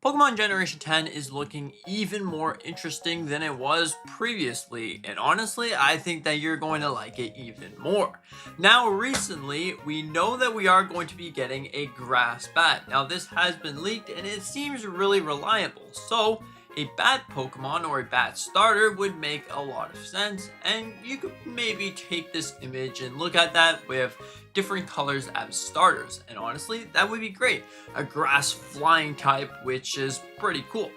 Pokemon Generation 10 is looking even more interesting than it was previously, and honestly, I think that you're going to like it even more. Now, recently, we know that we are going to be getting a grass bat. Now, this has been leaked, and it seems really reliable, so a bat Pokemon or a bat starter would make a lot of sense, and you could maybe take this image and look at that with different colors as starters, and honestly, that would be great. A grass flying type, which is pretty cool.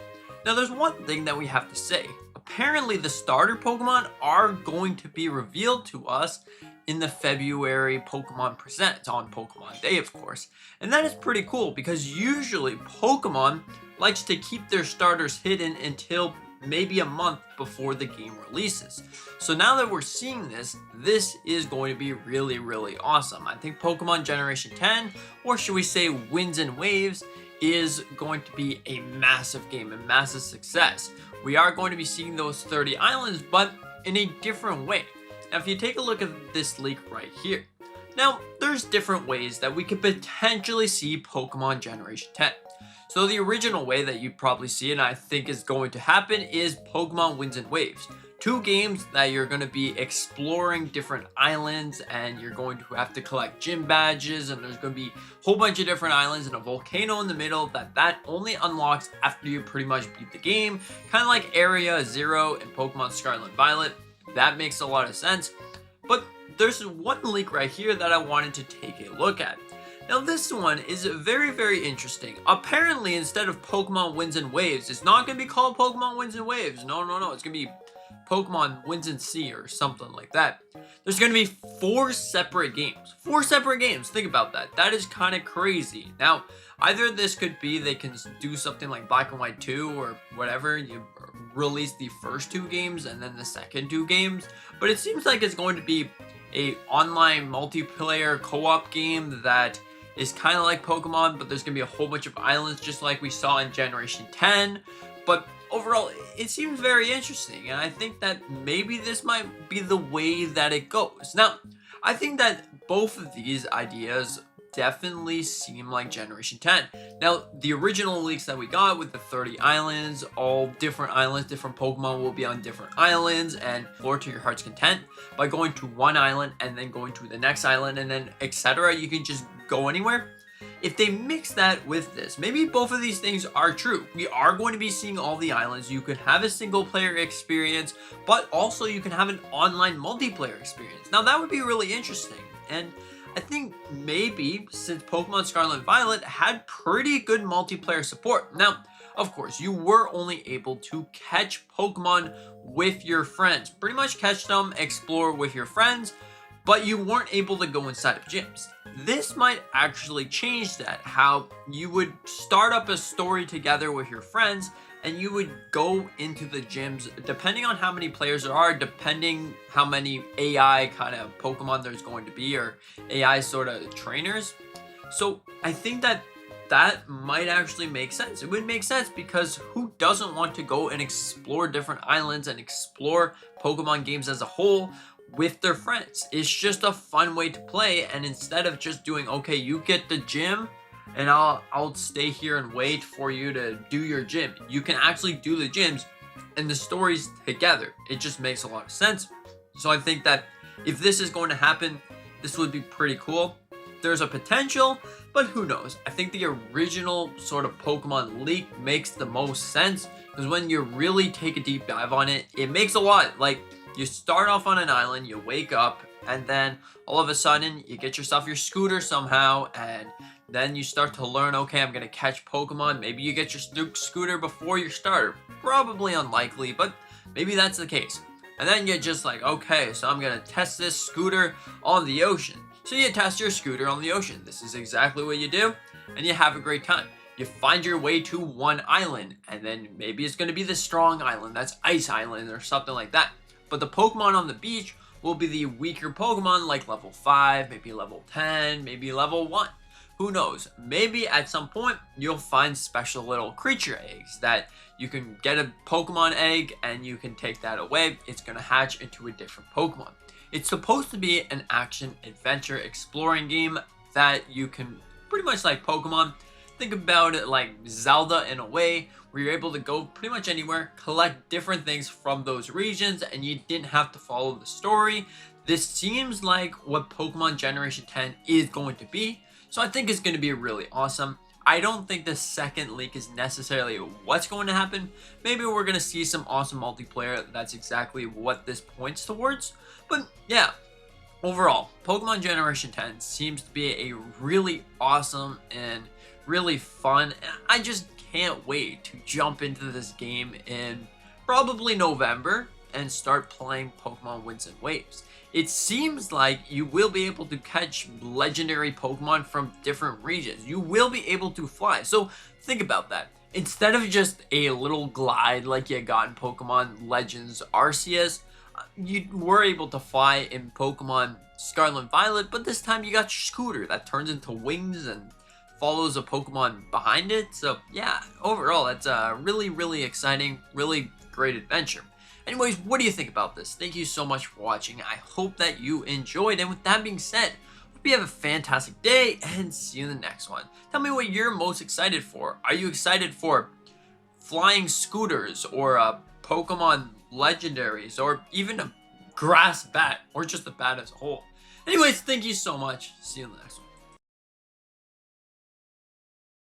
Now, there's one thing that we have to say. Apparently, the starter Pokemon are going to be revealed to us in the February Pokemon Presents on Pokemon Day, of course. And that is pretty cool because usually Pokemon likes to keep their starters hidden until maybe a month before the game releases. So now that we're seeing this, this is going to be really awesome. I think Pokemon Generation 10, or should we say Winds and Waves, is going to be a massive game, a massive success. We are going to be seeing those 30 islands, but in a different way. Now, if you take a look at this leak right here, now there's different ways that we could potentially see Pokemon Generation 10. So the original way that you probably see, and I think is going to happen, is Pokemon Winds and Waves. Two games that you're going to be exploring different islands, and you're going to have to collect gym badges, and there's going to be a whole bunch of different islands and a volcano in the middle that only unlocks after you pretty much beat the game. Kind of like Area Zero in Pokemon Scarlet and Violet. That makes a lot of sense. But there's one leak right here that I wanted to take a look at. Now, this one is very interesting. Apparently, instead of Pokemon Winds and Waves, it's not going to be called Pokemon Winds and Waves. No. It's going to be Pokemon Winds and Sea or something like that. There's going to be 4 separate games. 4 separate games. Think about that. That is kind of crazy. Now, either this could be they can do something like Black and White 2 or whatever. You release the first 2 games and then the second 2 games. But it seems like it's going to be a online multiplayer co-op game that is kind of like Pokemon, but there's going to be a whole bunch of islands just like we saw in Generation 10. But overall, it seems very interesting, and I think that maybe this might be the way that it goes. Now, I think that both of these ideas definitely seem like Generation 10. Now, the original leaks that we got with the 30 islands, all different islands, different Pokemon will be on different islands and explore to your heart's content. By going to one island and then going to the next island and then etc., you can just go anywhere. If they mix that with this, maybe both of these things are true. We are going to be seeing all the islands. You could have a single player experience, but also you can have an online multiplayer experience. Now, that would be really interesting. And I think maybe since Pokemon Scarlet and Violet had pretty good multiplayer support. Now, of course, you were only able to catch Pokemon with your friends. Pretty much catch them, explore with your friends, but you weren't able to go inside of gyms. This might actually change that, how you would start up a story together with your friends and you would go into the gyms, depending on how many players there are, depending how many AI kind of Pokemon there's going to be, or AI sort of trainers. So I think that might actually make sense. It would make sense because who doesn't want to go and explore different islands and explore Pokemon games as a whole with their friends? It's just a fun way to play, and instead of just doing, okay, you get the gym, and I'll stay here and wait for you to do your gym. You can actually do the gyms and the stories together. It just makes a lot of sense. So I think that if this is going to happen, this would be pretty cool. There's a potential, but who knows? I think the original sort of Pokemon leak makes the most sense because when you really take a deep dive on it, it makes a lot. Like, you start off on an island, you wake up, and then all of a sudden you get yourself your scooter somehow, and then you start to learn, okay, I'm going to catch Pokemon. Maybe you get your scooter before your starter. Probably unlikely, but maybe that's the case. And then you're just like, okay, so I'm going to test this scooter on the ocean. So you test your scooter on the ocean. This is exactly what you do, and you have a great time. You find your way to one island, and then maybe it's going to be the strong island. That's Ice Island or something like that. But the Pokemon on the beach will be the weaker Pokemon, like level 5, maybe level 10, maybe level 1. Who knows? Maybe at some point you'll find special little creature eggs that you can get a Pokemon egg and you can take that away. It's going to hatch into a different Pokemon. It's supposed to be an action adventure exploring game that you can, pretty much like Pokemon, think about it like Zelda in a way, where you're able to go pretty much anywhere, collect different things from those regions, and you didn't have to follow the story. This seems like what Pokemon Generation 10 is going to be, so I think it's going to be really awesome. I don't think the second leak is necessarily what's going to happen. Maybe we're going to see some awesome multiplayer. That's exactly what this points towards. But yeah, overall, Pokemon Generation 10 seems to be a really awesome and really fun. I just can't wait to jump into this game in probably November and start playing Pokemon Winds and Waves. It seems like you will be able to catch legendary Pokemon from different regions. You will be able to fly. So think about that. Instead of just a little glide like you got in Pokemon Legends Arceus, you were able to fly in Pokemon Scarlet and Violet, but this time you got your scooter that turns into wings and follows a Pokemon behind it. So yeah, overall, it's a really exciting, really great adventure. Anyways, what do you think about this? Thank you so much for watching. I hope that you enjoyed. And with that being said, hope you have a fantastic day and see you in the next one. Tell me what you're most excited for. Are you excited for flying scooters or Pokemon legendaries or even a grass bat or just a bat as a whole? Anyways, thank you so much. See you in the next one.